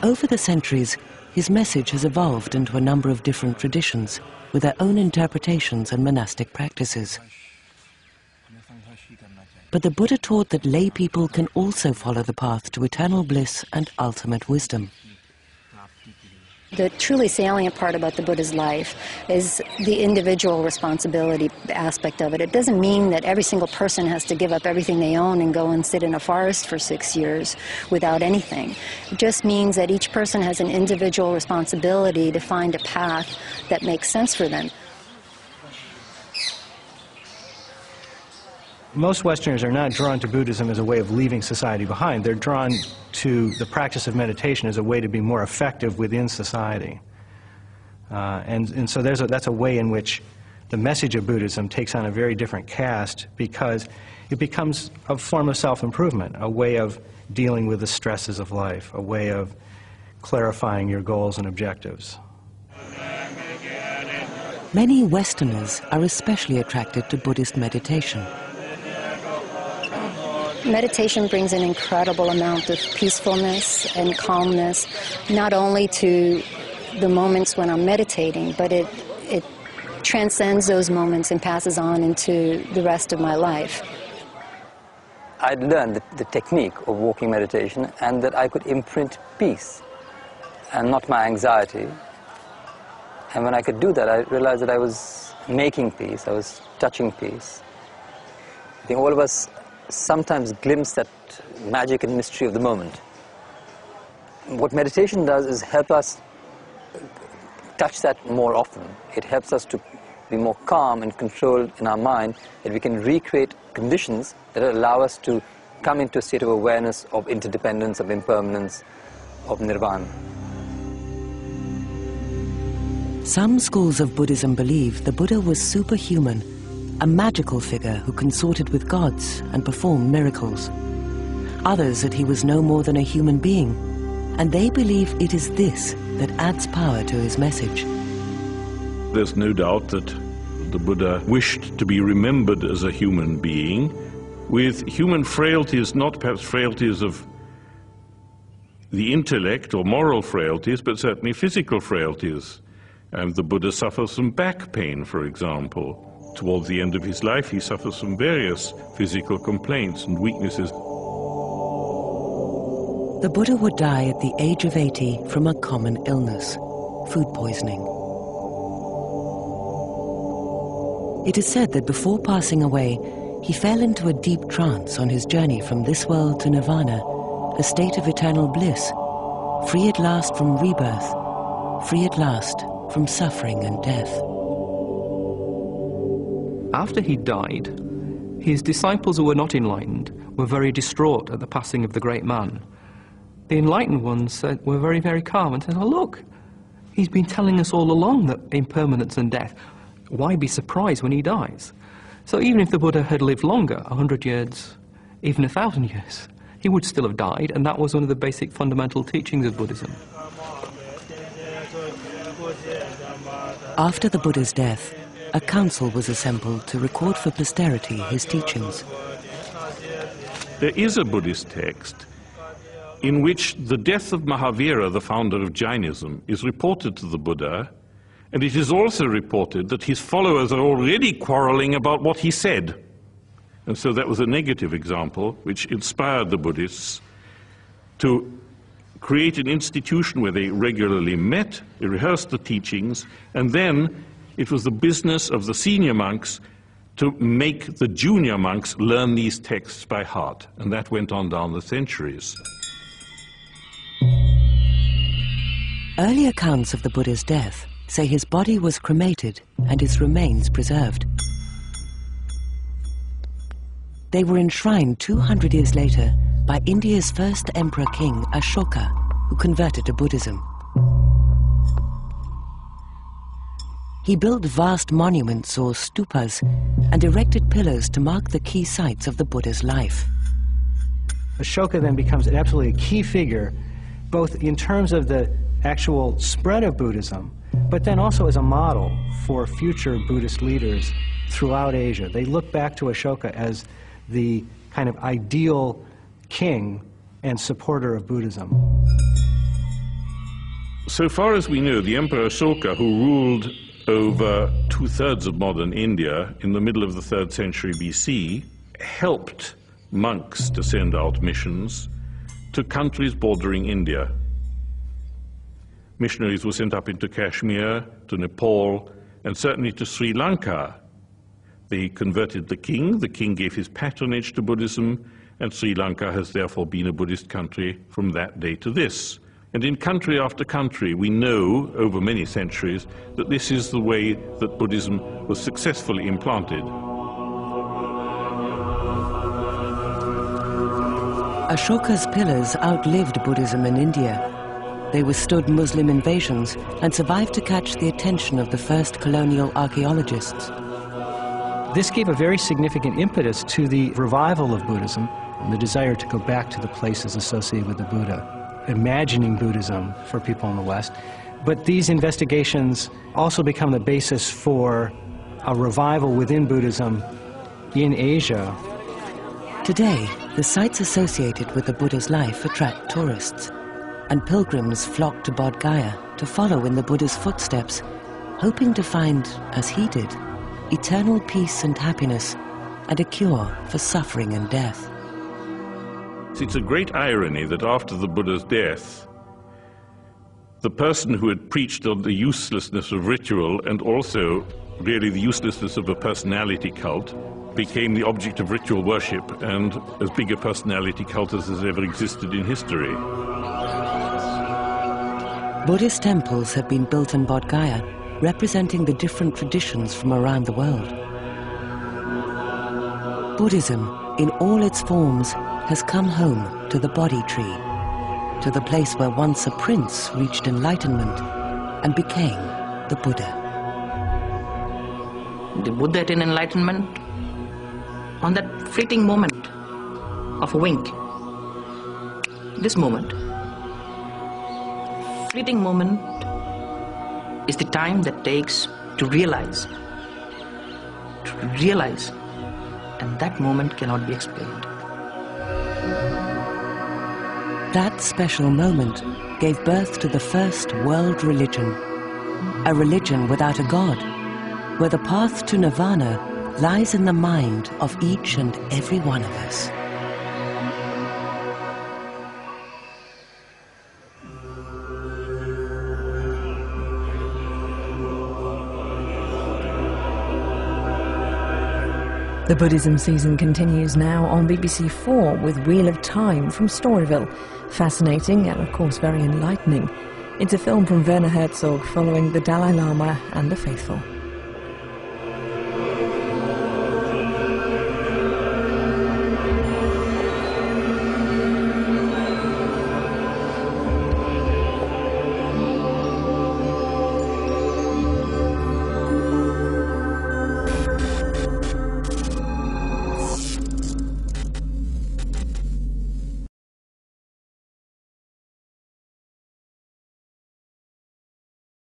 Over the centuries, his message has evolved into a number of different traditions with their own interpretations and monastic practices. But the Buddha taught that lay people can also follow the path to eternal bliss and ultimate wisdom. The truly salient part about the Buddha's life is the individual responsibility aspect of it. It doesn't mean that every single person has to give up everything they own and go and sit in a forest for 6 years without anything. It just means that each person has an individual responsibility to find a path that makes sense for them. Most Westerners are not drawn to Buddhism as a way of leaving society behind. They're drawn to the practice of meditation as a way to be more effective within society. And so that's a way in which the message of Buddhism takes on a very different cast, because it becomes a form of self-improvement, a way of dealing with the stresses of life, a way of clarifying your goals and objectives. Many Westerners are especially attracted to Buddhist meditation. Meditation brings an incredible amount of peacefulness and calmness, not only to the moments when I'm meditating, but it transcends those moments and passes on into the rest of my life. I'd learned the technique of walking meditation, and that I could imprint peace and not my anxiety. And when I could do that, I realized that I was making peace, I was touching peace. I think all of us sometimes glimpse that magic and mystery of the moment. What meditation does is help us touch that more often. It helps us to be more calm and controlled in our mind, that we can recreate conditions that allow us to come into a state of awareness, of interdependence, of impermanence, of nirvana. Some schools of Buddhism believe the Buddha was superhuman, a magical figure who consorted with gods and performed miracles. Others that he was no more than a human being, and they believe it is this that adds power to his message. There's no doubt that the Buddha wished to be remembered as a human being, with human frailties, not perhaps frailties of the intellect or moral frailties, but certainly physical frailties. And the Buddha suffers from back pain, for example. Towards the end of his life, he suffers from various physical complaints and weaknesses. The Buddha would die at the age of 80 from a common illness, food poisoning. It is said that before passing away, he fell into a deep trance on his journey from this world to nirvana, a state of eternal bliss, free at last from rebirth, free at last from suffering and death. After he died, his disciples who were not enlightened were very distraught at the passing of the great man. The enlightened ones were very, very calm and said, "Oh, look, he's been telling us all along that impermanence and death. Why be surprised when he dies?" So even if the Buddha had lived longer, 100 years, even 1,000 years, he would still have died, and that was one of the basic fundamental teachings of Buddhism. After the Buddha's death, a council was assembled to record for posterity his teachings. There is a Buddhist text in which the death of Mahavira, the founder of Jainism, is reported to the Buddha, and it is also reported that his followers are already quarreling about what he said. And so that was a negative example which inspired the Buddhists to create an institution where they regularly met, they rehearsed the teachings, and then it was the business of the senior monks to make the junior monks learn these texts by heart. And that went on down the centuries. Early accounts of the Buddha's death say his body was cremated and his remains preserved. They were enshrined 200 years later by India's first emperor king, Ashoka, who converted to Buddhism. He built vast monuments or stupas and erected pillars to mark the key sites of the Buddha's life. Ashoka then becomes an absolutely key figure, both in terms of the actual spread of Buddhism, but then also as a model for future Buddhist leaders throughout Asia. They look back to Ashoka as the kind of ideal king and supporter of Buddhism. So far as we know, the Emperor Ashoka, who ruled over 2/3 of modern India in the middle of the 3rd century BC, helped monks to send out missions to countries bordering India. Missionaries were sent up into Kashmir, to Nepal, and certainly to Sri Lanka. They converted the king gave his patronage to Buddhism, and Sri Lanka has therefore been a Buddhist country from that day to this. And in country after country, we know over many centuries that this is the way that Buddhism was successfully implanted. Ashoka's pillars outlived Buddhism in India. They withstood Muslim invasions and survived to catch the attention of the first colonial archaeologists. This gave a very significant impetus to the revival of Buddhism and the desire to go back to the places associated with the Buddha, imagining Buddhism for people in the West. But these investigations also become the basis for a revival within Buddhism in Asia. Today, the sites associated with the Buddha's life attract tourists, and pilgrims flock to Bodh Gaya to follow in the Buddha's footsteps, hoping to find, as he did, eternal peace and happiness and a cure for suffering and death. It's a great irony that after the Buddha's death, the person who had preached on the uselessness of ritual and also really the uselessness of a personality cult became the object of ritual worship and as big a personality cult as has ever existed in history. Buddhist temples have been built in Bodh Gaya, representing the different traditions from around the world. Buddhism, in all its forms, has come home to the Bodhi tree, to the place where once a prince reached enlightenment and became the Buddha. The Buddha attained enlightenment on that fleeting moment of a wink. This moment, fleeting moment, is the time that takes to realize, and that moment cannot be explained. That special moment gave birth to the first world religion, a religion without a god, where the path to nirvana lies in the mind of each and every one of us. The Buddhism season continues now on BBC 4 with Wheel of Time from Storyville. Fascinating and, of course, very enlightening. It's a film from Werner Herzog following the Dalai Lama and the faithful.